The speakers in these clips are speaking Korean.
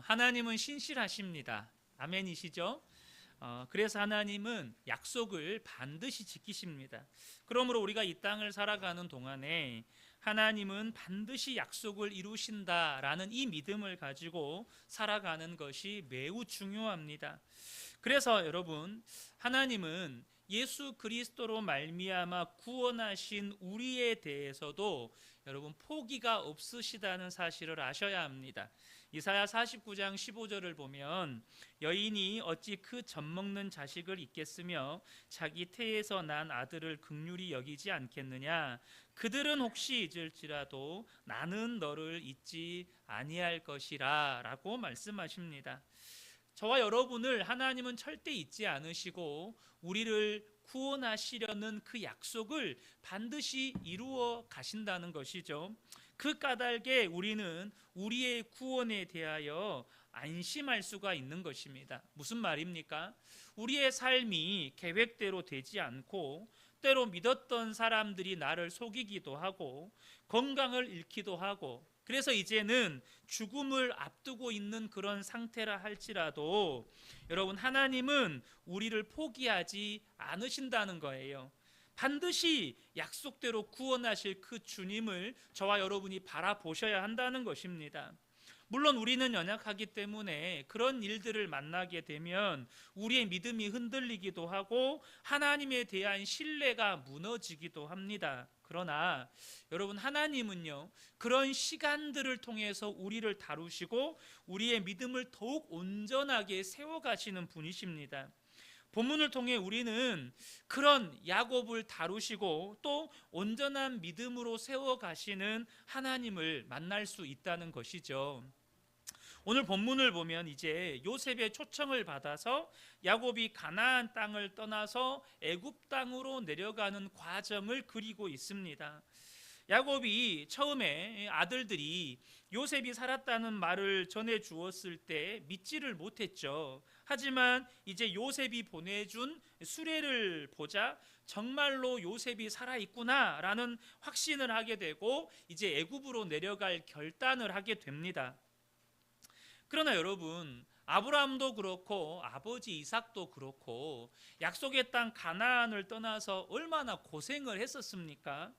하나님은 신실하십니다. 아멘이시죠? 그래서 하나님은 약속을 반드시 지키십니다. 그러므로 우리가 이 땅을 살아가는 동안에 하나님은 반드시 약속을 이루신다라는 이 믿음을 가지고 살아가는 것이 매우 중요합니다. 그래서 여러분, 하나님은 예수 그리스도로 말미암아 구원하신 우리에 대해서도 여러분 포기가 없으시다는 사실을 아셔야 합니다. 이사야 49장 15절을 보면 여인이 어찌 그 젖먹는 자식을 잊겠으며 자기 태에서 난 아들을 긍휼히 여기지 않겠느냐. 그들은 혹시 잊을지라도 나는 너를 잊지 아니할 것이라 라고 말씀하십니다. 저와 여러분을 하나님은 절대 잊지 않으시고 우리를 구원하시려는 그 약속을 반드시 이루어 가신다는 것이죠. 그 까닭에 우리는 우리의 구원에 대하여 안심할 수가 있는 것입니다. 무슨 말입니까? 우리의 삶이 계획대로 되지 않고 때로 믿었던 사람들이 나를 속이기도 하고 건강을 잃기도 하고 그래서 이제는 죽음을 앞두고 있는 그런 상태라 할지라도 여러분, 하나님은 우리를 포기하지 않으신다는 거예요. 반드시 약속대로 구원하실 그 주님을 저와 여러분이 바라보셔야 한다는 것입니다. 물론 우리는 연약하기 때문에 그런 일들을 만나게 되면 우리의 믿음이 흔들리기도 하고 하나님에 대한 신뢰가 무너지기도 합니다. 그러나 여러분, 하나님은요, 그런 시간들을 통해서 우리를 다루시고 우리의 믿음을 더욱 온전하게 세워가시는 분이십니다. 본문을 통해 우리는 그런 야곱을 다루시고 또 온전한 믿음으로 세워가시는 하나님을 만날 수 있다는 것이죠. 오늘 본문을 보면 이제 요셉의 초청을 받아서 야곱이 가나안 땅을 떠나서 애굽 땅으로 내려가는 과정을 그리고 있습니다. 야곱이 처음에 아들들이 요셉이 살았다는 말을 전해 주었을 때 믿지를 못했죠. 하지만 이제 요셉이 보내준 수레를 보자 정말로 요셉이 살아있구나라는 확신을 하게 되고 이제 애굽으로 내려갈 결단을 하게 됩니다. 그러나 여러분, 아브라함도 그렇고 아버지 이삭도 그렇고 약속의 땅 가나안을 떠나서 얼마나 고생을 했었습니까?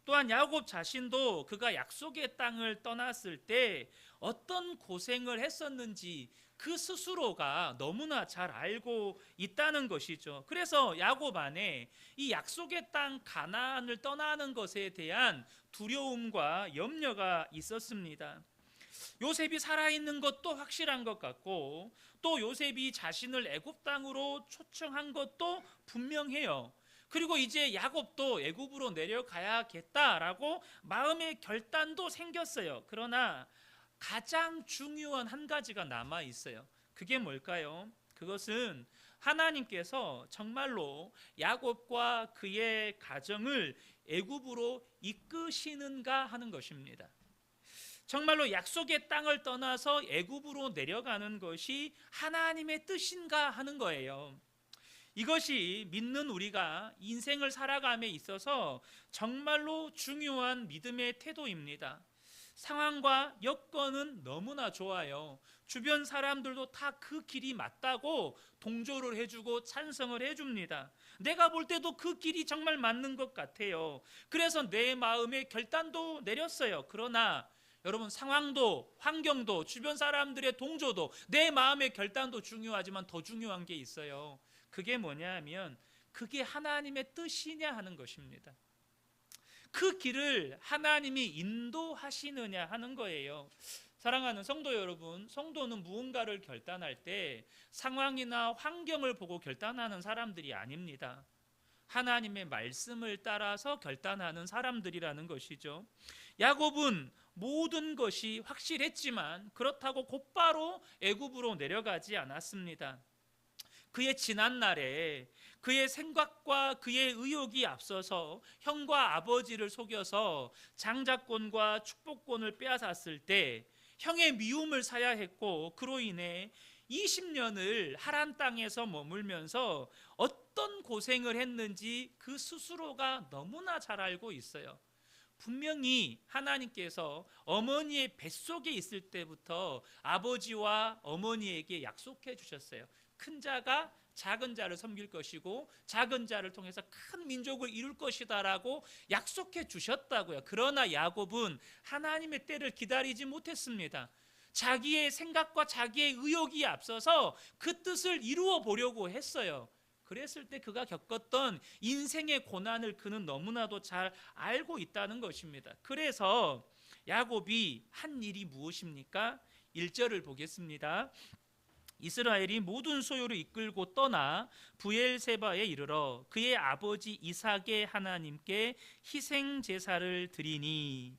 또한 야곱 자신도 그가 약속의 땅을 떠났을 때 어떤 고생을 했었는지 그 스스로가 너무나 잘 알고 있다는 것이죠. 그래서 야곱 안에 이 약속의 땅 가나안을 떠나는 것에 대한 두려움과 염려가 있었습니다. 요셉이 살아있는 것도 확실한 것 같고 또 요셉이 자신을 애굽 땅으로 초청한 것도 분명해요. 그리고 이제 야곱도 애굽으로 내려가야겠다라고 마음의 결단도 생겼어요. 그러나 가장 중요한 한 가지가 남아 있어요. 그게 뭘까요? 그것은 하나님께서 정말로 야곱과 그의 가정을 애굽으로 이끄시는가 하는 것입니다. 정말로 약속의 땅을 떠나서 애굽으로 내려가는 것이 하나님의 뜻인가 하는 거예요. 이것이 믿는 우리가 인생을 살아감에 있어서 정말로 중요한 믿음의 태도입니다. 상황과 여건은 너무나 좋아요. 주변 사람들도 다 그 길이 맞다고 동조를 해주고 찬성을 해줍니다. 내가 볼 때도 그 길이 정말 맞는 것 같아요. 그래서 내 마음의 결단도 내렸어요. 그러나 여러분, 상황도 환경도 주변 사람들의 동조도 내 마음의 결단도 중요하지만 더 중요한 게 있어요. 그게 뭐냐 하면 그게 하나님의 뜻이냐 하는 것입니다. 그 길을 하나님이 인도하시느냐 하는 거예요. 사랑하는 성도 여러분, 성도는 무언가를 결단할 때 상황이나 환경을 보고 결단하는 사람들이 아닙니다. 하나님의 말씀을 따라서 결단하는 사람들이라는 것이죠. 야곱은 모든 것이 확실했지만 그렇다고 곧바로 애굽으로 내려가지 않았습니다. 그의 지난날에 그의 생각과 그의 의욕이 앞서서 형과 아버지를 속여서 장자권과 축복권을 빼앗았을 때 형의 미움을 사야 했고 그로 인해 20년을 하란 땅에서 머물면서 어떤 고생을 했는지 그 스스로가 너무나 잘 알고 있어요. 분명히 하나님께서 어머니의 뱃속에 있을 때부터 아버지와 어머니에게 약속해 주셨어요. 큰 자가 작은 자를 섬길 것이고 작은 자를 통해서 큰 민족을 이룰 것이다라고 약속해 주셨다고요. 그러나 야곱은 하나님의 때를 기다리지 못했습니다. 자기의 생각과 자기의 의욕이 앞서서 그 뜻을 이루어 보려고 했어요. 그랬을 때 그가 겪었던 인생의 고난을 그는 너무나도 잘 알고 있다는 것입니다. 그래서 야곱이 한 일이 무엇입니까? 1절을 보겠습니다. 이스라엘이 모든 소유를 이끌고 떠나 브엘세바에 이르러 그의 아버지 이삭의 하나님께 희생 제사를 드리니.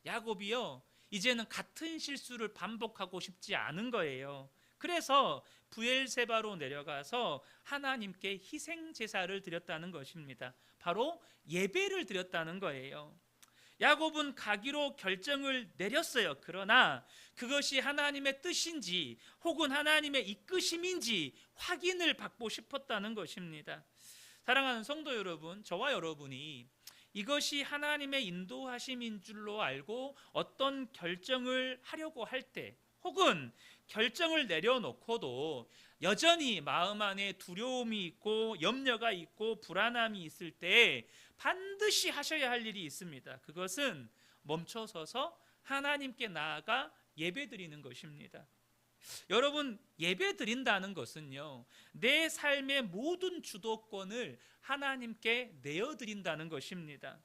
야곱이요, 이제는 같은 실수를 반복하고 싶지 않은 거예요. 그래서 브엘세바로 내려가서 하나님께 희생 제사를 드렸다는 것입니다. 바로 예배를 드렸다는 거예요. 야곱은 가기로 결정을 내렸어요. 그러나 그것이 하나님의 뜻인지 혹은 하나님의 이끄심인지 확인을 받고 싶었다는 것입니다. 사랑하는 성도 여러분, 저와 여러분이 이것이 하나님의 인도하심인 줄로 알고 어떤 결정을 하려고 할 때, 혹은 결정을 내려놓고도 여전히 마음 안에 두려움이 있고 염려가 있고 불안함이 있을 때 반드시 하셔야 할 일이 있습니다. 그것은 멈춰서서 하나님께 나아가 예배드리는 것입니다. 여러분, 예배드린다는 것은요, 내 삶의 모든 주도권을 하나님께 내어드린다는 것입니다.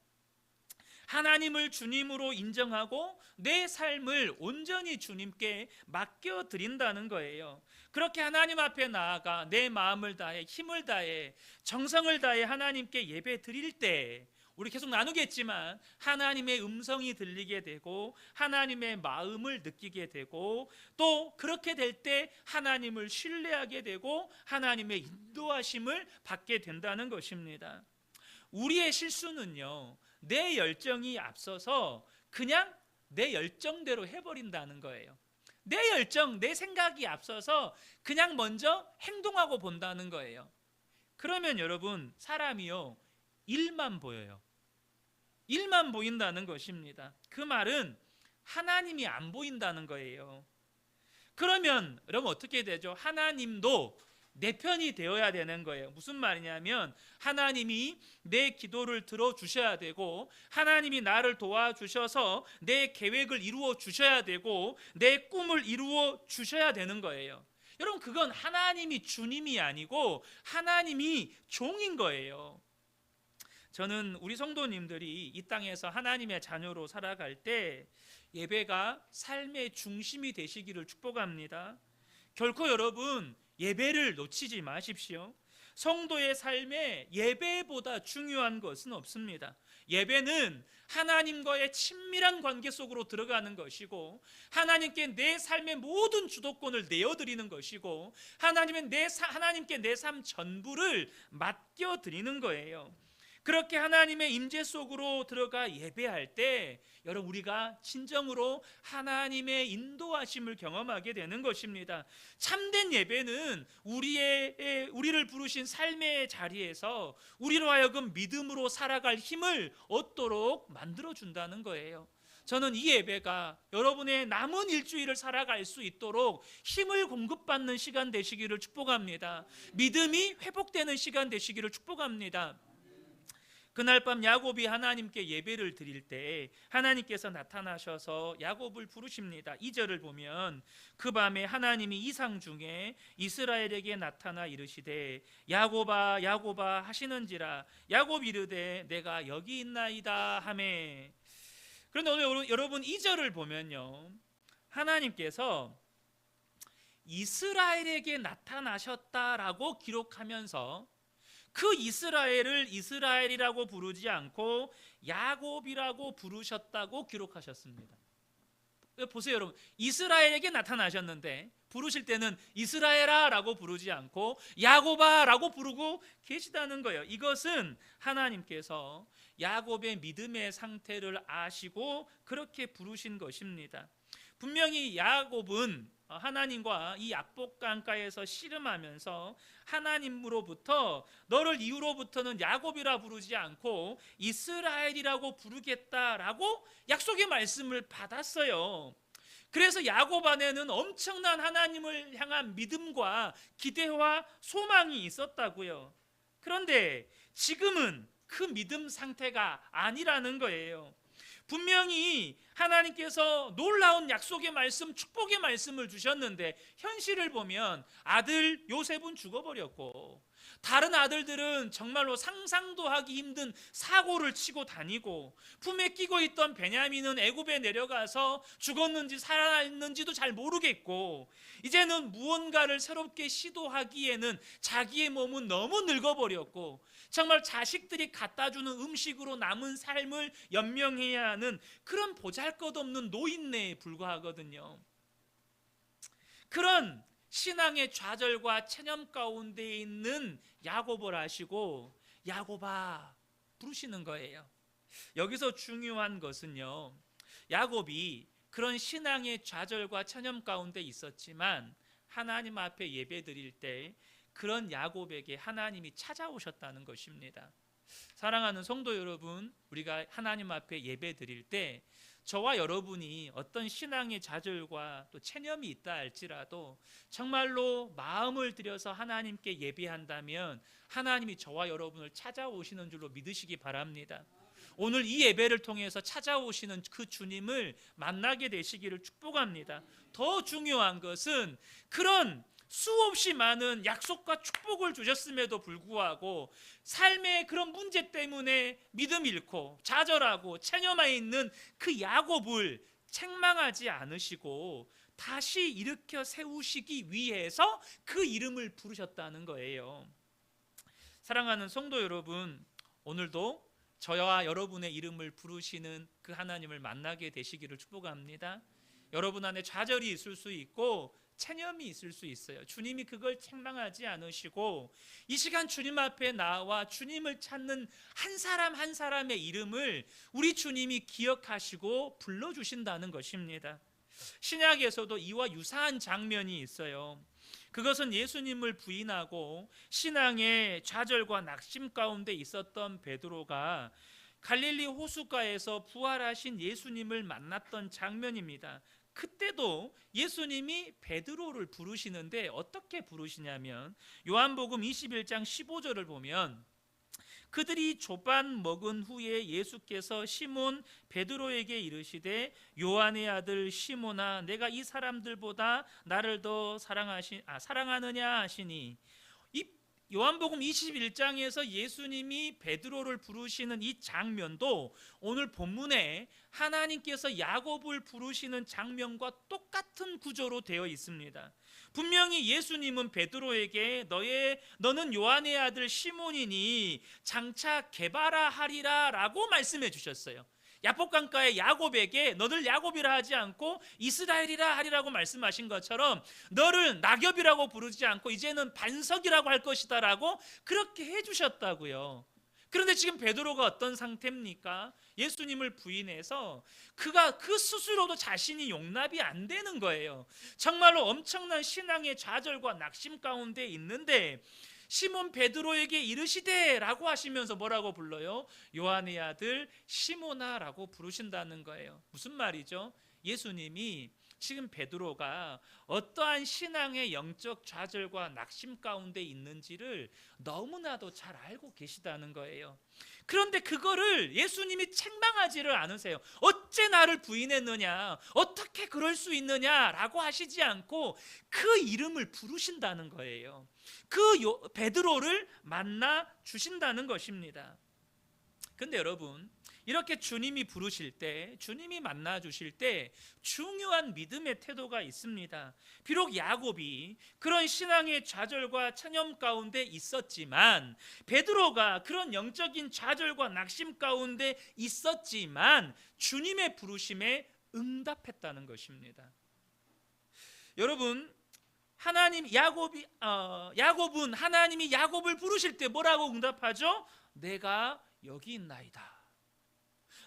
하나님을 주님으로 인정하고 내 삶을 온전히 주님께 맡겨드린다는 거예요. 그렇게 하나님 앞에 나아가 내 마음을 다해 힘을 다해 정성을 다해 하나님께 예배 드릴 때, 우리 계속 나누겠지만 하나님의 음성이 들리게 되고 하나님의 마음을 느끼게 되고, 또 그렇게 될 때 하나님을 신뢰하게 되고 하나님의 인도하심을 받게 된다는 것입니다. 우리의 실수는요, 내 열정이 앞서서 그냥 내 열정대로 해버린다는 거예요. 내 열정, 내 생각이 앞서서 그냥 먼저 행동하고 본다는 거예요. 그러면 여러분, 사람이요, 일만 보여요. 일만 보인다는 것입니다. 그 말은 하나님이 안 보인다는 거예요. 그러면 여러분 어떻게 되죠? 하나님도 내 편이 되어야 되는 거예요. 무슨 말이냐면 하나님이 내 기도를 들어주셔야 되고, 하나님이 나를 도와주셔서 내 계획을 이루어 주셔야 되고, 내 꿈을 이루어 주셔야 되는 거예요. 여러분, 그건 하나님이 주님이 아니고 하나님이 종인 거예요. 저는 우리 성도님들이 이 땅에서 하나님의 자녀로 살아갈 때 예배가 삶의 중심이 되시기를 축복합니다. 결코 여러분, 예배를 놓치지 마십시오. 성도의 삶에 예배보다 중요한 것은 없습니다. 예배는 하나님과의 친밀한 관계 속으로 들어가는 것이고, 하나님께 내 삶의 모든 주도권을 내어드리는 것이고, 하나님께 내 삶 전부를 맡겨드리는 거예요. 그렇게 하나님의 임재 속으로 들어가 예배할 때 여러분, 우리가 진정으로 하나님의 인도하심을 경험하게 되는 것입니다. 참된 예배는 우리를 부르신 삶의 자리에서 우리로 하여금 믿음으로 살아갈 힘을 얻도록 만들어준다는 거예요. 저는 이 예배가 여러분의 남은 일주일을 살아갈 수 있도록 힘을 공급받는 시간 되시기를 축복합니다. 믿음이 회복되는 시간 되시기를 축복합니다. 그날 밤 야곱이 하나님께 예배를 드릴 때 하나님께서 나타나셔서 야곱을 부르십니다. 2절을 보면 그 밤에 하나님이 이상 중에 이스라엘에게 나타나 이르시되 야곱아 야곱아 하시는지라. 야곱 이르되 내가 여기 있나이다 하매. 그런데 오늘 여러분 2절을 보면요, 하나님께서 이스라엘에게 나타나셨다라고 기록하면서 그 이스라엘을 이스라엘이라고 부르지 않고 야곱이라고 부르셨다고 기록하셨습니다. 보세요 여러분, 이스라엘에게 나타나셨는데 부르실 때는 이스라엘아라고 부르지 않고 야곱아라고 부르고 계시다는 거예요. 이것은 하나님께서 야곱의 믿음의 상태를 아시고 그렇게 부르신 것입니다. 분명히 야곱은 하나님과 이 약복강가에서 씨름하면서 하나님으로부터 너를 이후로부터는 야곱이라 부르지 않고 이스라엘이라고 부르겠다라고 약속의 말씀을 받았어요. 그래서 야곱 안에는 엄청난 하나님을 향한 믿음과 기대와 소망이 있었다고요. 그런데 지금은 그 믿음 상태가 아니라는 거예요. 분명히 하나님께서 놀라운 약속의 말씀, 축복의 말씀을 주셨는데 현실을 보면 아들 요셉은 죽어버렸고 다른 아들들은 정말로 상상도 하기 힘든 사고를 치고 다니고 품에 끼고 있던 베냐민은 애굽에 내려가서 죽었는지 살아있는지도 잘 모르겠고 이제는 무언가를 새롭게 시도하기에는 자기의 몸은 너무 늙어버렸고 정말 자식들이 갖다주는 음식으로 남은 삶을 연명해야 하는 그런 보잘것없는 노인네에 불과하거든요. 그런 신앙의 좌절과 체념 가운데 있는 야곱을 아시고 야곱아 부르시는 거예요. 여기서 중요한 것은요, 야곱이 그런 신앙의 좌절과 체념 가운데 있었지만 하나님 앞에 예배 드릴 때 그런 야곱에게 하나님이 찾아오셨다는 것입니다. 사랑하는 성도 여러분, 우리가 하나님 앞에 예배 드릴 때 저와 여러분이 어떤 신앙의 좌절과 또 체념이 있다 할지라도 정말로 마음을 들여서 하나님께 예배한다면 하나님이 저와 여러분을 찾아오시는 줄로 믿으시기 바랍니다. 오늘 이 예배를 통해서 찾아오시는 그 주님을 만나게 되시기를 축복합니다. 더 중요한 것은 그런 수없이 많은 약속과 축복을 주셨음에도 불구하고 삶의 그런 문제 때문에 믿음 잃고 좌절하고 체념해 있는 그 야곱을 책망하지 않으시고 다시 일으켜 세우시기 위해서 그 이름을 부르셨다는 거예요. 사랑하는 성도 여러분, 오늘도 저와 여러분의 이름을 부르시는 그 하나님을 만나게 되시기를 축복합니다. 여러분 안에 좌절이 있을 수 있고 체념이 있을 수 있어요. 주님이 그걸 책망하지 않으시고 이 시간 주님 앞에 나와 주님을 찾는 한 사람 한 사람의 이름을 우리 주님이 기억하시고 불러주신다는 것입니다. 신약에서도 이와 유사한 장면이 있어요. 그것은 예수님을 부인하고 신앙의 좌절과 낙심 가운데 있었던 베드로가 갈릴리 호숫가에서 부활하신 예수님을 만났던 장면입니다. 그때도 예수님이 베드로를 부르시는데 어떻게 부르시냐면 요한복음 21장 15절을 보면 그들이 조반 먹은 후에 예수께서 시몬 베드로에게 이르시되 요한의 아들 시몬아 내가 이 사람들보다 나를 더 사랑하느냐 하시니 이 요한복음 21장에서 예수님이 베드로를 부르시는 이 장면도 오늘 본문에 하나님께서 야곱을 부르시는 장면과 똑같은 구조로 되어 있습니다. 분명히 예수님은 베드로에게 너는 요한의 아들 시몬이니 장차 게바라 하리라 라고 말씀해 주셨어요. 야복강가의 야곱에게 너를 야곱이라 하지 않고 이스라엘이라 하리라고 말씀하신 것처럼 너를 낙엽이라고 부르지 않고 이제는 반석이라고 할 것이다 라고 그렇게 해주셨다고요. 그런데 지금 베드로가 어떤 상태입니까? 예수님을 부인해서 그가 그 스스로도 자신이 용납이 안 되는 거예요. 정말로 엄청난 신앙의 좌절과 낙심 가운데 있는데 시몬 베드로에게 이르시되 라고 하시면서 뭐라고 불러요? 요한의 아들 시몬아 라고 부르신다는 거예요. 무슨 말이죠? 예수님이 지금 베드로가 어떠한 신앙의 영적 좌절과 낙심 가운데 있는지를 너무나도 잘 알고 계시다는 거예요. 그런데 그거를 예수님이 책망하지를 않으세요. 어째 나를 부인했느냐, 어떻게 그럴 수 있느냐라고 하시지 않고 그 이름을 부르신다는 거예요. 그 베드로를 만나 주신다는 것입니다. 근데 여러분, 이렇게 주님이 부르실 때, 주님이 만나 주실 때 중요한 믿음의 태도가 있습니다. 비록 야곱이 그런 신앙의 좌절과 체념 가운데 있었지만, 베드로가 그런 영적인 좌절과 낙심 가운데 있었지만 주님의 부르심에 응답했다는 것입니다. 여러분, 야곱은 하나님이 야곱을 부르실 때 뭐라고 응답하죠? 내가 여기 있나이다.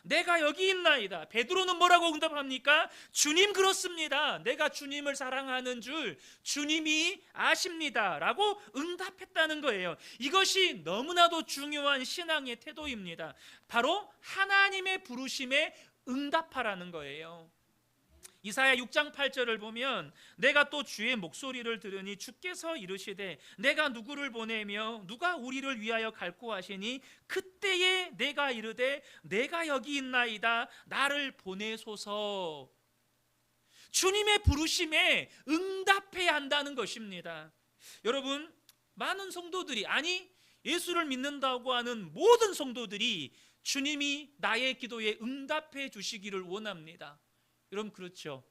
내가 여기 있나이다. 베드로는 뭐라고 응답합니까? 주님, 그렇습니다. 내가 주님을 사랑하는 줄 주님이 아십니다 라고 응답했다는 거예요. 이것이 너무나도 중요한 신앙의 태도입니다. 바로 하나님의 부르심에 응답하라는 거예요. 이사야 6장 8절을 보면 내가 또 주의 목소리를 들으니 주께서 이르시되 내가 누구를 보내며 누가 우리를 위하여 갈고 하시니 그때에 내가 이르되 내가 여기 있나이다. 나를 보내소서. 주님의 부르심에 응답해야 한다는 것입니다. 여러분, 많은 성도들이, 아니 예수를 믿는다고 하는 모든 성도들이 주님이 나의 기도에 응답해 주시기를 원합니다. 여러분, 그렇죠?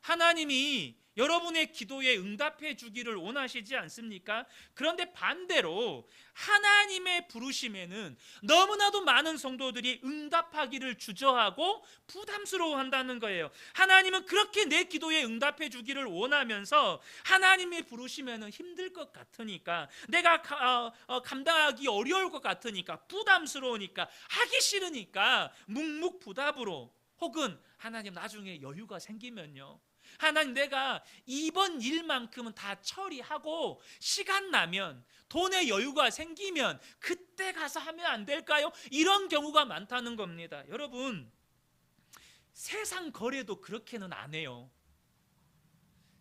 하나님이 여러분의 기도에 응답해 주기를 원하시지 않습니까? 그런데 반대로 하나님의 부르심에는 너무나도 많은 성도들이 응답하기를 주저하고 부담스러워한다는 거예요. 하나님은 그렇게 내 기도에 응답해 주기를 원하면서 하나님의 부르심에는 힘들 것 같으니까, 내가 감당하기 어려울 것 같으니까, 부담스러우니까, 하기 싫으니까 묵묵부답으로, 혹은 하나님 나중에 여유가 생기면요, 하나님 내가 이번 일만큼은 다 처리하고 시간 나면, 돈의 여유가 생기면 그때 가서 하면 안 될까요? 이런 경우가 많다는 겁니다. 여러분, 세상 거래도 그렇게는 안 해요.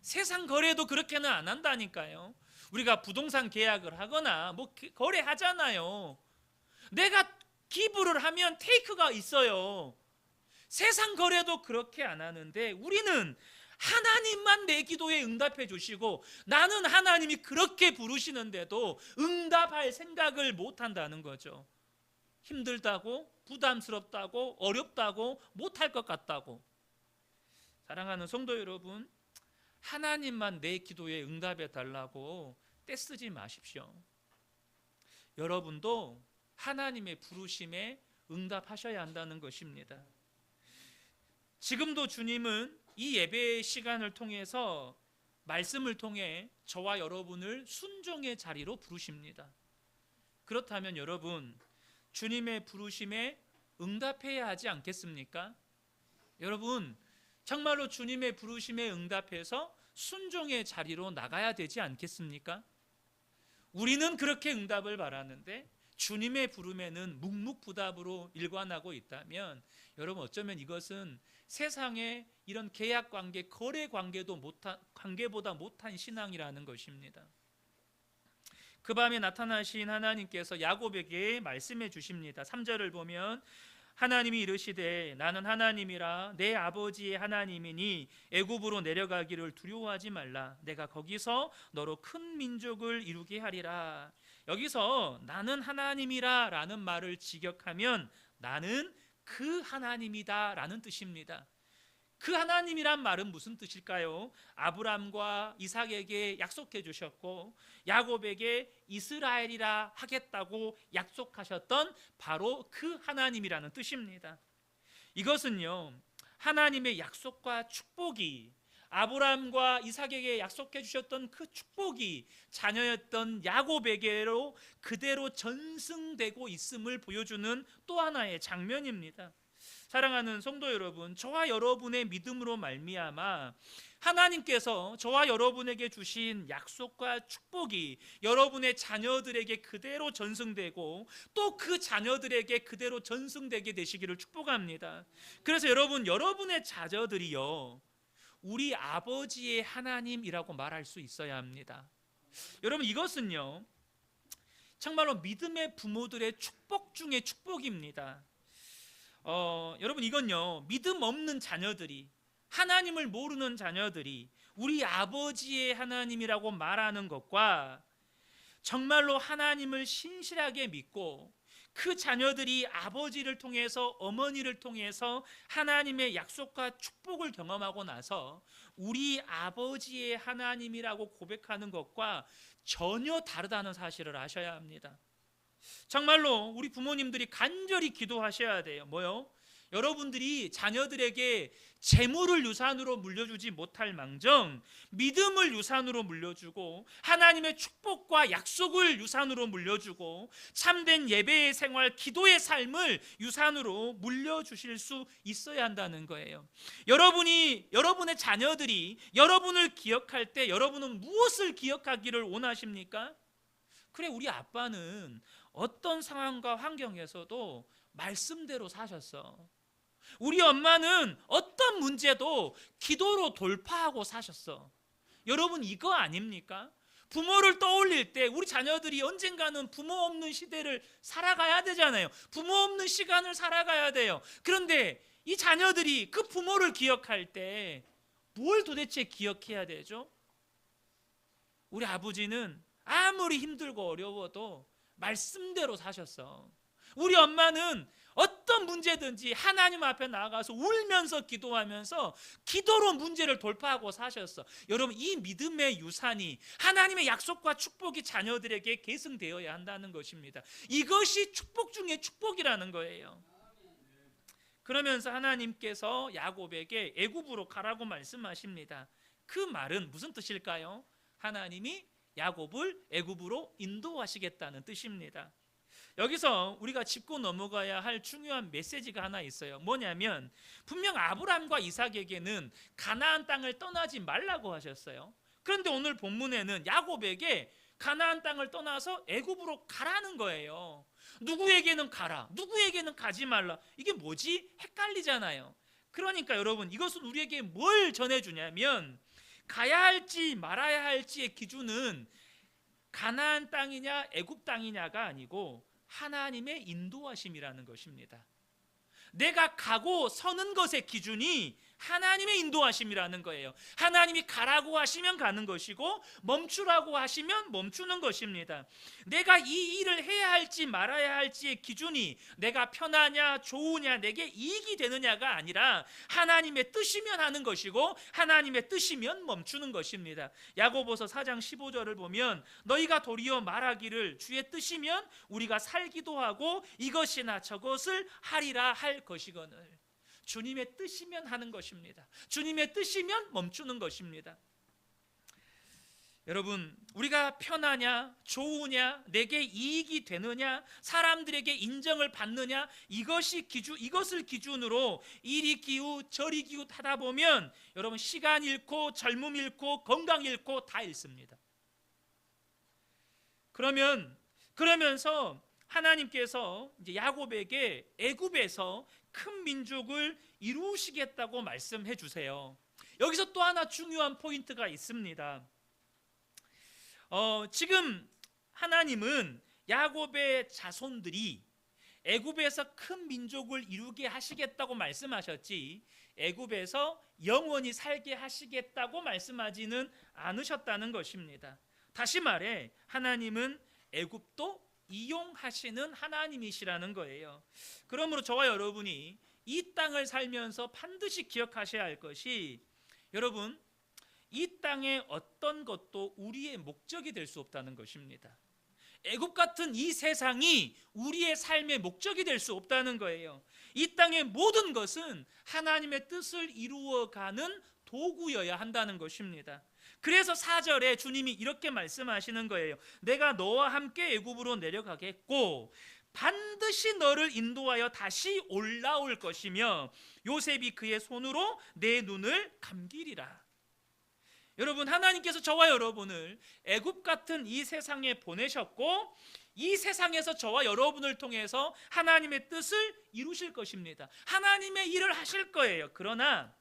세상 거래도 그렇게는 안 한다니까요. 우리가 부동산 계약을 하거나 뭐 거래하잖아요. 내가 기부를 하면 테이크가 있어요. 세상 거래도 그렇게 안 하는데 우리는 하나님만 내 기도에 응답해 주시고, 나는 하나님이 그렇게 부르시는데도 응답할 생각을 못 한다는 거죠. 힘들다고, 부담스럽다고, 어렵다고, 못할 것 같다고. 사랑하는 성도 여러분, 하나님만 내 기도에 응답해 달라고 떼쓰지 마십시오. 여러분도 하나님의 부르심에 응답하셔야 한다는 것입니다. 지금도 주님은 이 예배 시간을 통해서, 말씀을 통해 저와 여러분을 순종의 자리로 부르십니다. 그렇다면 여러분, 주님의 부르심에 응답해야 하지 않겠습니까? 여러분, 정말로 주님의 부르심에 응답해서 순종의 자리로 나가야 되지 않겠습니까? 우리는 그렇게 응답을 바라는데 주님의 부름에는 묵묵부답으로 일관하고 있다면, 여러분, 어쩌면 이것은 세상의 이런 계약 관계, 거래 관계보다 못한 신앙이라는 것입니다. 그 밤에 나타나신 하나님께서 야곱에게 말씀해 주십니다. 3절을 보면 하나님이 이르시되 나는 하나님이라 내 아버지의 하나님이니 애굽으로 내려가기를 두려워하지 말라. 내가 거기서 너로 큰 민족을 이루게 하리라. 여기서 나는 하나님이라 라는 말을 직역하면 나는 그 하나님이다 라는 뜻입니다. 그 하나님이란 말은 무슨 뜻일까요? 아브람과 이삭에게 약속해 주셨고 야곱에게 이스라엘이라 하겠다고 약속하셨던 바로 그 하나님이라는 뜻입니다. 이것은요, 하나님의 약속과 축복이, 아브람과 이삭에게 약속해 주셨던 그 축복이 자녀였던 야곱에게로 그대로 전승되고 있음을 보여주는 또 하나의 장면입니다. 사랑하는 성도 여러분, 저와 여러분의 믿음으로 말미암아 하나님께서 저와 여러분에게 주신 약속과 축복이 여러분의 자녀들에게 그대로 전승되고 또 그 자녀들에게 그대로 전승되게 되시기를 축복합니다. 그래서 여러분의 자녀들이요, 우리 아버지의 하나님이라고 말할 수 있어야 합니다. 여러분, 이것은요 정말로 믿음의 부모들의 축복 중에 축복입니다. 여러분, 이건요, 믿음 없는 자녀들이, 하나님을 모르는 자녀들이 우리 아버지의 하나님이라고 말하는 것과 정말로 하나님을 신실하게 믿고 그 자녀들이 아버지를 통해서, 어머니를 통해서 하나님의 약속과 축복을 경험하고 나서 우리 아버지의 하나님이라고 고백하는 것과 전혀 다르다는 사실을 아셔야 합니다. 정말로 우리 부모님들이 간절히 기도하셔야 돼요. 뭐요? 여러분들이 자녀들에게 재물을 유산으로 물려주지 못할 망정 믿음을 유산으로 물려주고 하나님의 축복과 약속을 유산으로 물려주고 참된 예배의 생활, 기도의 삶을 유산으로 물려주실 수 있어야 한다는 거예요. 여러분의 자녀들이 여러분을 기억할 때 여러분은 무엇을 기억하기를 원하십니까? 그래, 우리 아빠는 어떤 상황과 환경에서도 말씀대로 사셨어. 우리 엄마는 어떤 문제도 기도로 돌파하고 사셨어. 여러분, 이거 아닙니까? 부모를 떠올릴 때 우리 자녀들이 언젠가는 부모 없는 시대를 살아가야 되잖아요. 부모 없는 시간을 살아가야 돼요. 그런데 이 자녀들이 그 부모를 기억할 때 뭘 도대체 기억해야 되죠? 우리 아버지는 아무리 힘들고 어려워도 말씀대로 사셨어. 우리 엄마는 어떤 문제든지 하나님 앞에 나아가서 울면서 기도하면서 기도로 문제를 돌파하고 사셨어. 여러분, 이 믿음의 유산이 하나님의 약속과 축복이 자녀들에게 계승되어야 한다는 것입니다. 이것이 축복 중에 축복이라는 거예요. 그러면서 하나님께서 야곱에게 애굽으로 가라고 말씀하십니다. 그 말은 무슨 뜻일까요? 하나님이 야곱을 애굽으로 인도하시겠다는 뜻입니다. 여기서 우리가 짚고 넘어가야 할 중요한 메시지가 하나 있어요. 뭐냐면 분명 아브라함과 이삭에게는 가나안 땅을 떠나지 말라고 하셨어요. 그런데 오늘 본문에는 야곱에게 가나안 땅을 떠나서 애굽으로 가라는 거예요. 누구에게는 가라, 누구에게는 가지 말라. 이게 뭐지? 헷갈리잖아요. 그러니까 여러분, 이것은 우리에게 뭘 전해주냐면 가야 할지 말아야 할지의 기준은 가나안 땅이냐 애굽 땅이냐가 아니고 하나님의 인도하심이라는 것입니다. 내가 가고 서는 것의 기준이 하나님의 인도하심이라는 거예요. 하나님이 가라고 하시면 가는 것이고 멈추라고 하시면 멈추는 것입니다. 내가 이 일을 해야 할지 말아야 할지의 기준이 내가 편하냐 좋으냐 내게 이익이 되느냐가 아니라 하나님의 뜻이면 하는 것이고 하나님의 뜻이면 멈추는 것입니다. 야고보서 4장 15절을 보면 너희가 도리어 말하기를 주의 뜻이면 우리가 살기도 하고 이것이나 저것을 하리라 할 것이거늘. 주님의 뜻이면 하는 것입니다. 주님의 뜻이면 멈추는 것입니다. 여러분, 우리가 편하냐 좋으냐 내게 이익이 되느냐 사람들에게 인정을 받느냐 이것을 기준으로 이리 기우 저리 기우 하다 보면 여러분 시간 잃고 젊음 잃고 건강 잃고 다 잃습니다. 그러면서 하나님께서 이제 야곱에게 애굽에서 큰 민족을 이루시겠다고 말씀해 주세요. 여기서 또 하나 중요한 포인트가 있습니다. 지금 하나님은 야곱의 자손들이 애굽에서 큰 민족을 이루게 하시겠다고 말씀하셨지 애굽에서 영원히 살게 하시겠다고 말씀하지는 않으셨다는 것입니다. 다시 말해 하나님은 애굽도 이용하시는 하나님이시라는 거예요. 그러므로 저와 여러분이 이 땅을 살면서 반드시 기억하셔야 할 것이 여러분 이 땅의 어떤 것도 우리의 목적이 될 수 없다는 것입니다. 애굽 같은 이 세상이 우리의 삶의 목적이 될 수 없다는 거예요. 이 땅의 모든 것은 하나님의 뜻을 이루어가는 도구여야 한다는 것입니다. 그래서 4절에 주님이 이렇게 말씀하시는 거예요. 내가 너와 함께 애굽으로 내려가겠고 반드시 너를 인도하여 다시 올라올 것이며 요셉이 그의 손으로 내 눈을 감기리라. 여러분, 하나님께서 저와 여러분을 애굽 같은 이 세상에 보내셨고 이 세상에서 저와 여러분을 통해서 하나님의 뜻을 이루실 것입니다. 하나님의 일을 하실 거예요. 그러나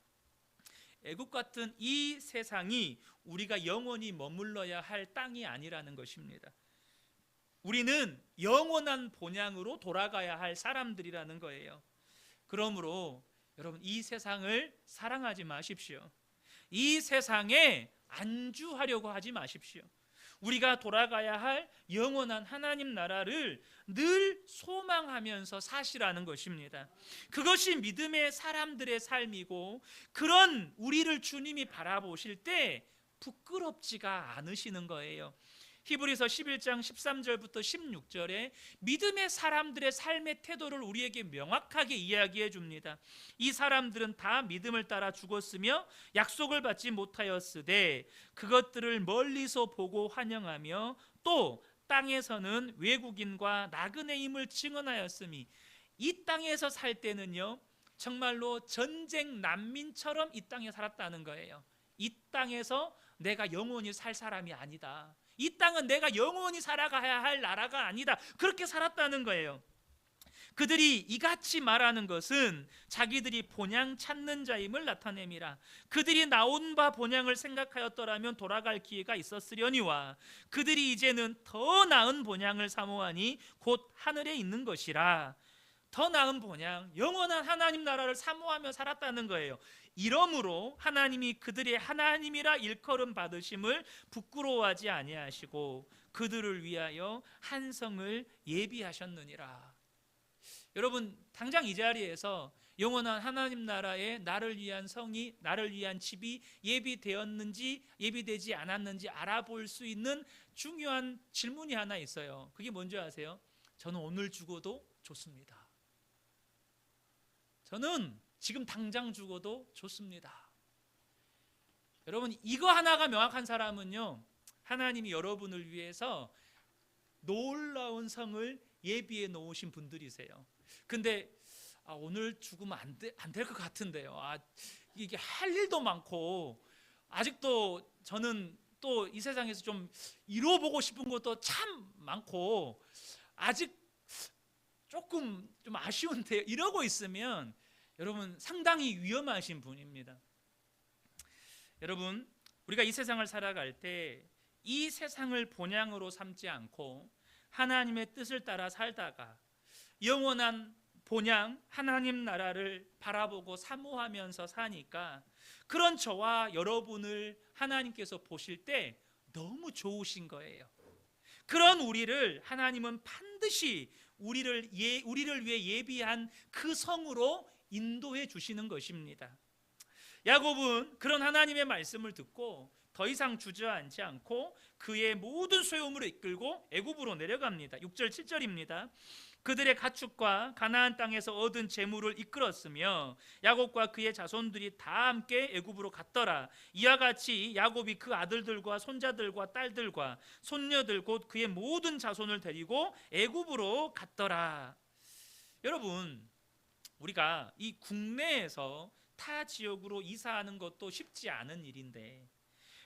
애굽 같은 이 세상이 우리가 영원히 머물러야 할 땅이 아니라는 것입니다. 우리는 영원한 본향으로 돌아가야 할 사람들이라는 거예요. 그러므로 여러분 이 세상을 사랑하지 마십시오. 이 세상에 안주하려고 하지 마십시오. 우리가 돌아가야 할 영원한 하나님 나라를 늘 소망하면서 사시라는 것입니다. 그것이 믿음의 사람들의 삶이고 그런 우리를 주님이 바라보실 때 부끄럽지가 않으시는 거예요. 히브리서 11장 13절부터 16절에 믿음의 사람들의 삶의 태도를 우리에게 명확하게 이야기해 줍니다. 이 사람들은 다 믿음을 따라 죽었으며 약속을 받지 못하였으되 그것들을 멀리서 보고 환영하며 또 땅에서는 외국인과 나그네임을 증언하였으니, 이 땅에서 살 때는요 정말로 전쟁 난민처럼 이 땅에 살았다는 거예요. 이 땅에서 내가 영원히 살 사람이 아니다. 이 땅은 내가 영원히 살아가야 할 나라가 아니다. 그렇게 살았다는 거예요. 그들이 이같이 말하는 것은 자기들이 본향 찾는 자임을 나타냄이라. 그들이 나온 바 본향을 생각하였더라면 돌아갈 기회가 있었으려니와 그들이 이제는 더 나은 본향을 사모하니 곧 하늘에 있는 것이라. 더 나은 본향, 영원한 하나님 나라를 사모하며 살았다는 거예요. 이러므로 하나님이 그들의 하나님이라 일컬음 받으심을 부끄러워하지 아니하시고 그들을 위하여 한 성을 예비하셨느니라. 여러분, 당장 이 자리에서 영원한 하나님 나라에 나를 위한 성이, 나를 위한 집이 예비되었는지 예비되지 않았는지 알아볼 수 있는 중요한 질문이 하나 있어요. 그게 뭔지 아세요? 저는 오늘 죽어도 좋습니다. 저는 지금 당장 죽어도 좋습니다. 여러분, 이거 하나가 명확한 사람은요 하나님이 여러분을 위해서 놀라운 성을 예비해 놓으신 분들이세요. 근데 오늘 죽으면 안 될 것 같은데요. 이게 할 일도 많고 아직도 저는 또 이 세상에서 좀 이뤄보고 싶은 것도 참 많고 아직 조금 좀 아쉬운데, 이러고 있으면 여러분 상당히 위험하신 분입니다. 여러분, 우리가 이 세상을 살아갈 때 이 세상을 본향으로 삼지 않고 하나님의 뜻을 따라 살다가 영원한 본향 하나님 나라를 바라보고 사모하면서 사니까 그런 저와 여러분을 하나님께서 보실 때 너무 좋으신 거예요. 그런 우리를 하나님은 반드시 우리를 위해 예비한 그 성으로 인도해 주시는 것입니다. 야곱은 그런 하나님의 말씀을 듣고 더 이상 주저앉지 않고 그의 모든 소유물을 이끌고 애굽으로 내려갑니다. 6절 7절입니다. 그들의 가축과 가나안 땅에서 얻은 재물을 이끌었으며 야곱과 그의 자손들이 다 함께 애굽으로 갔더라. 이와 같이 야곱이 그 아들들과 손자들과 딸들과 손녀들 곧 그의 모든 자손을 데리고 애굽으로 갔더라. 여러분, 우리가 이 국내에서 타 지역으로 이사하는 것도 쉽지 않은 일인데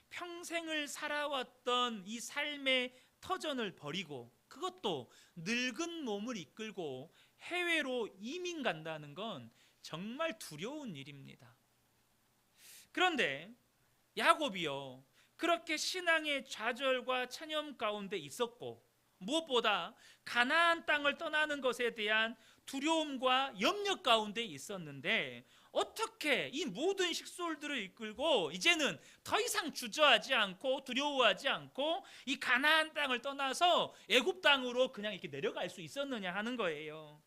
평생을 살아왔던 이 삶의 터전을 버리고 그것도 늙은 몸을 이끌고 해외로 이민 간다는 건 정말 두려운 일입니다. 그런데 야곱이요 그렇게 신앙의 좌절과 체념 가운데 있었고 무엇보다 가나안 땅을 떠나는 것에 대한 두려움과 염려 가운데 있었는데 어떻게 이 모든 식솔들을 이끌고 이제는 더 이상 주저하지 않고 두려워하지 않고 이 가나안 땅을 떠나서 애굽 땅으로 그냥 이렇게 내려갈 수 있었느냐 하는 거예요.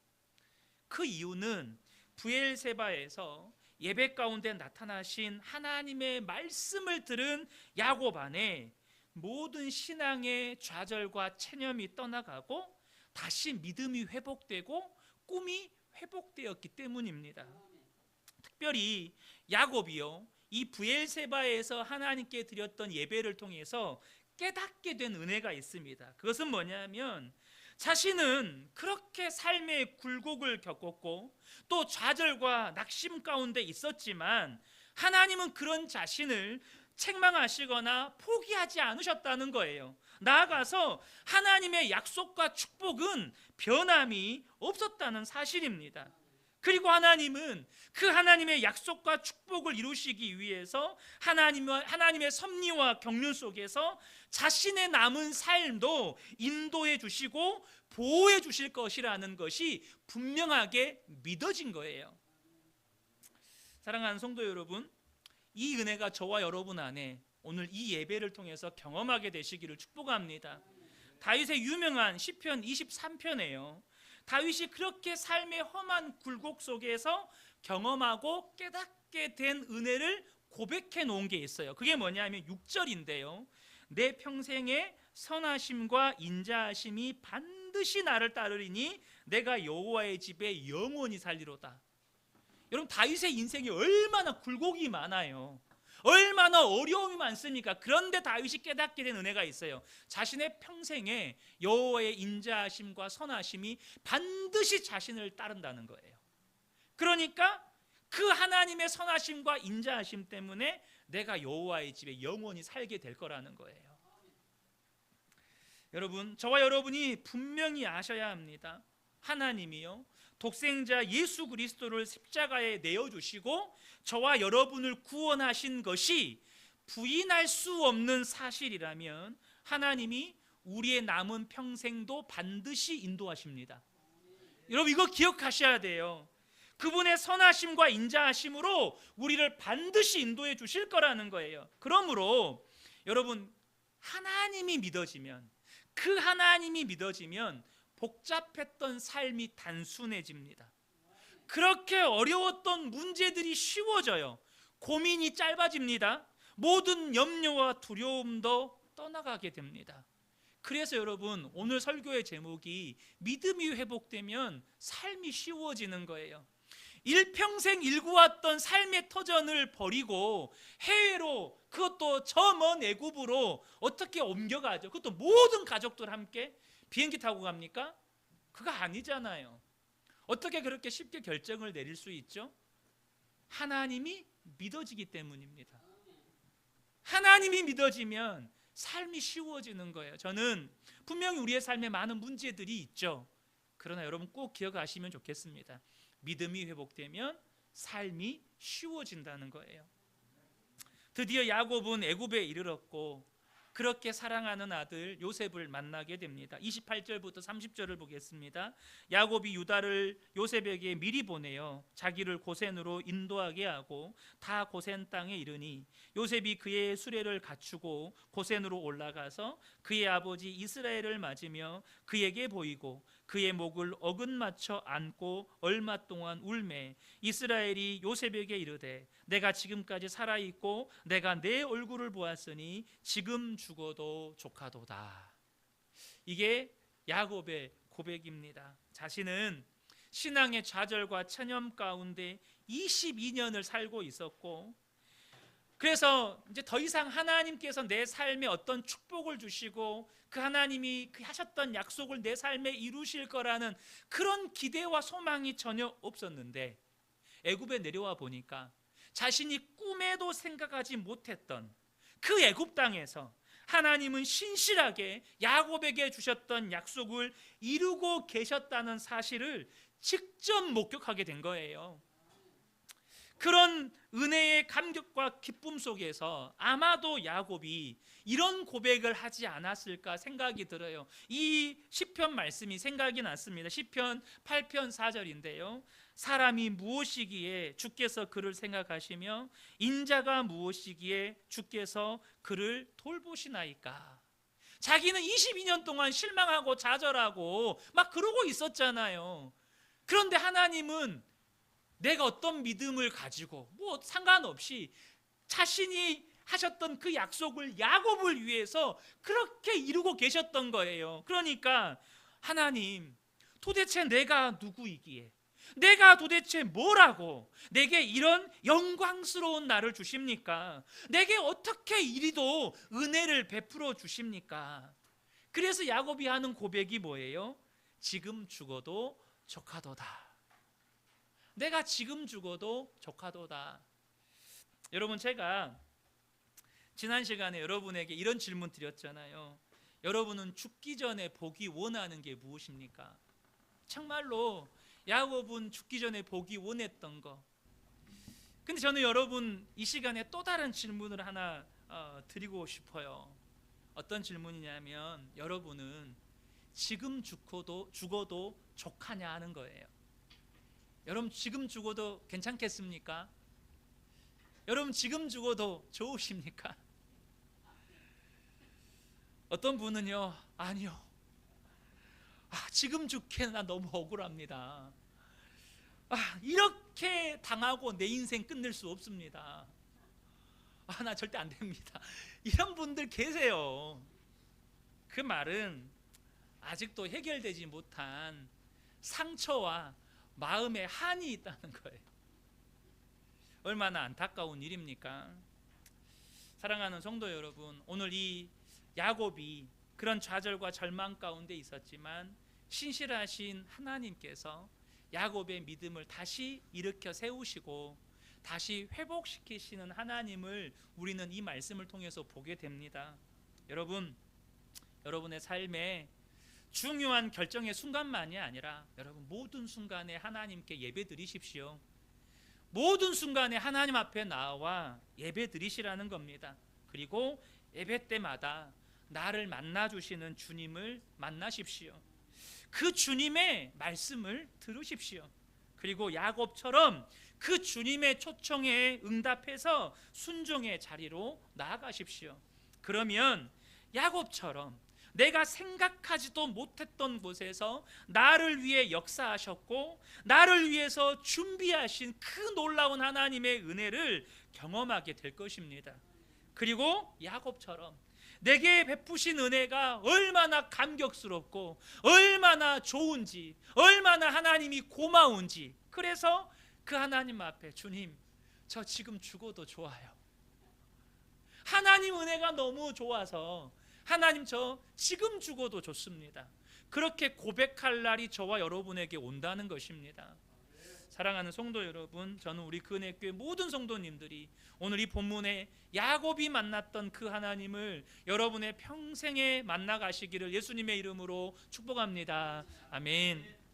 그 이유는 브엘세바에서 예배 가운데 나타나신 하나님의 말씀을 들은 야곱 안에 모든 신앙의 좌절과 체념이 떠나가고 다시 믿음이 회복되고 꿈이 회복되었기 때문입니다. 특별히 야곱이요 이 브엘세바에서 하나님께 드렸던 예배를 통해서 깨닫게 된 은혜가 있습니다. 그것은 뭐냐면 자신은 그렇게 삶의 굴곡을 겪었고 또 좌절과 낙심 가운데 있었지만 하나님은 그런 자신을 책망하시거나 포기하지 않으셨다는 거예요. 나아가서 하나님의 약속과 축복은 변함이 없었다는 사실입니다. 그리고 하나님은 그 하나님의 약속과 축복을 이루시기 위해서 하나님의 섭리와 경륜 속에서 자신의 남은 삶도 인도해 주시고 보호해 주실 것이라는 것이 분명하게 믿어진 거예요. 사랑하는 성도 여러분, 이 은혜가 저와 여러분 안에 오늘 이 예배를 통해서 경험하게 되시기를 축복합니다. 다윗의 유명한 시편 23편에요 다윗이 그렇게 삶의 험한 굴곡 속에서 경험하고 깨닫게 된 은혜를 고백해 놓은 게 있어요. 그게 뭐냐면 6절인데요 내 평생의 선하심과 인자하심이 반드시 나를 따르리니 내가 여호와의 집에 영원히 살리로다. 여러분, 다윗의 인생이 얼마나 굴곡이 많아요. 얼마나 어려움이 많습니까? 그런데 다윗이 깨닫게 된 은혜가 있어요. 자신의 평생에 여호와의 인자하심과 선하심이 반드시 자신을 따른다는 거예요. 그러니까 그 하나님의 선하심과 인자하심 때문에 내가 여호와의 집에 영원히 살게 될 거라는 거예요. 여러분, 저와 여러분이 분명히 아셔야 합니다. 하나님이요, 독생자 예수 그리스도를 십자가에 내어주시고 저와 여러분을 구원하신 것이 부인할 수 없는 사실이라면 하나님이 우리의 남은 평생도 반드시 인도하십니다. 여러분, 이거 기억하셔야 돼요. 그분의 선하심과 인자하심으로 우리를 반드시 인도해 주실 거라는 거예요. 그러므로 여러분, 하나님이 믿어지면, 그 하나님이 믿어지면 복잡했던 삶이 단순해집니다. 그렇게 어려웠던 문제들이 쉬워져요. 고민이 짧아집니다. 모든 염려와 두려움도 떠나가게 됩니다. 그래서 여러분, 오늘 설교의 제목이 믿음이 회복되면 삶이 쉬워지는 거예요. 일평생 일구었던 삶의 터전을 버리고 해외로, 그것도 저 먼 애굽으로 어떻게 옮겨가죠? 그것도 모든 가족들 함께 비행기 타고 갑니까? 그거 아니잖아요. 어떻게 그렇게 쉽게 결정을 내릴 수 있죠? 하나님이 믿어지기 때문입니다. 하나님이 믿어지면 삶이 쉬워지는 거예요. 저는 분명히 우리의 삶에 많은 문제들이 있죠. 그러나 여러분 꼭 기억하시면 좋겠습니다. 믿음이 회복되면 삶이 쉬워진다는 거예요. 드디어 야곱은 애굽에 이르렀고 그렇게 사랑하는 아들 요셉을 만나게 됩니다. 28절부터 30절을 보겠습니다. 야곱이 유다를 요셉에게 미리 보내어 자기를 고센으로 인도하게 하고 다 고센 땅에 이르니 요셉이 그의 수레를 갖추고 고센으로 올라가서 그의 아버지 이스라엘을 맞으며 그에게 보이고 그의 목을 어긋맞춰 안고 얼마 동안 울매 이스라엘이 요셉에게 이르되 내가 지금까지 살아있고 내가 내 얼굴을 보았으니 지금 죽어도 족하도다. 이게 야곱의 고백입니다. 자신은 신앙의 좌절과 체념 가운데 22년을 살고 있었고, 그래서 이제 더 이상 하나님께서 내 삶에 어떤 축복을 주시고 그 하나님이 그 하셨던 약속을 내 삶에 이루실 거라는 그런 기대와 소망이 전혀 없었는데, 애굽에 내려와 보니까 자신이 꿈에도 생각하지 못했던 그 애굽 땅에서 하나님은 신실하게 야곱에게 주셨던 약속을 이루고 계셨다는 사실을 직접 목격하게 된 거예요. 그런 은혜의 감격과 기쁨 속에서 아마도 야곱이 이런 고백을 하지 않았을까 생각이 들어요. 이 시편 말씀이 생각이 났습니다. 시편 8편 4절인데요. 사람이 무엇이기에 주께서 그를 생각하시며 인자가 무엇이기에 주께서 그를 돌보시나이까. 자기는 22년 동안 실망하고 좌절하고 막 그러고 있었잖아요. 그런데 하나님은 내가 어떤 믿음을 가지고 뭐 상관없이 자신이 하셨던 그 약속을 야곱을 위해서 그렇게 이루고 계셨던 거예요. 그러니까 하나님, 도대체 내가 누구이기에, 내가 도대체 뭐라고 내게 이런 영광스러운 날을 주십니까? 내게 어떻게 이리도 은혜를 베풀어 주십니까? 그래서 야곱이 하는 고백이 뭐예요? 지금 죽어도 족하도다. 내가 지금 죽어도 족하도다. 여러분, 제가 지난 시간에 여러분에게 이런 질문 드렸잖아요. 여러분은 죽기 전에 보기 원하는 게 무엇입니까? 정말로 야곱은 죽기 전에 보기 원했던 거. 근데 저는 여러분 이 시간에 또 다른 질문을 하나 드리고 싶어요. 어떤 질문이냐면, 여러분은 지금 죽어도 족하냐 하는 거예요. 여러분 지금 죽어도 괜찮겠습니까? 여러분 지금 죽어도 좋으십니까? 어떤 분은요, 아니요, 지금 죽기에는 나 너무 억울합니다. 이렇게 당하고 내 인생 끝낼 수 없습니다. 아, 나 절대 안 됩니다. 이런 분들 계세요. 그 말은 아직도 해결되지 못한 상처와 마음의 한이 있다는 거예요. 얼마나 안타까운 일입니까? 사랑하는 성도 여러분, 오늘 이 야곱이 그런 좌절과 절망 가운데 있었지만 신실하신 하나님께서 야곱의 믿음을 다시 일으켜 세우시고 다시 회복시키시는 하나님을 우리는 이 말씀을 통해서 보게 됩니다. 여러분, 여러분의 삶에 중요한 결정의 순간만이 아니라 여러분 모든 순간에 하나님께 예배 드리십시오. 모든 순간에 하나님 앞에 나와 예배 드리시라는 겁니다. 그리고 예배 때마다 나를 만나주시는 주님을 만나십시오. 그 주님의 말씀을 들으십시오. 그리고 야곱처럼 그 주님의 초청에 응답해서 순종의 자리로 나아가십시오. 그러면 야곱처럼 내가 생각하지도 못했던 곳에서 나를 위해 역사하셨고 나를 위해서 준비하신 그 놀라운 하나님의 은혜를 경험하게 될 것입니다. 그리고 야곱처럼 내게 베푸신 은혜가 얼마나 감격스럽고 얼마나 좋은지, 얼마나 하나님이 고마운지, 그래서 그 하나님 앞에 주님, 저 지금 죽어도 좋아요. 하나님 은혜가 너무 좋아서 하나님 저 지금 죽어도 좋습니다. 그렇게 고백할 날이 저와 여러분에게 온다는 것입니다. 사랑하는 성도 여러분, 저는 우리 근혜교회 모든 성도님들이 오늘 이 본문에 야곱이 만났던 그 하나님을 여러분의 평생에 만나가시기를 예수님의 이름으로 축복합니다. 아멘.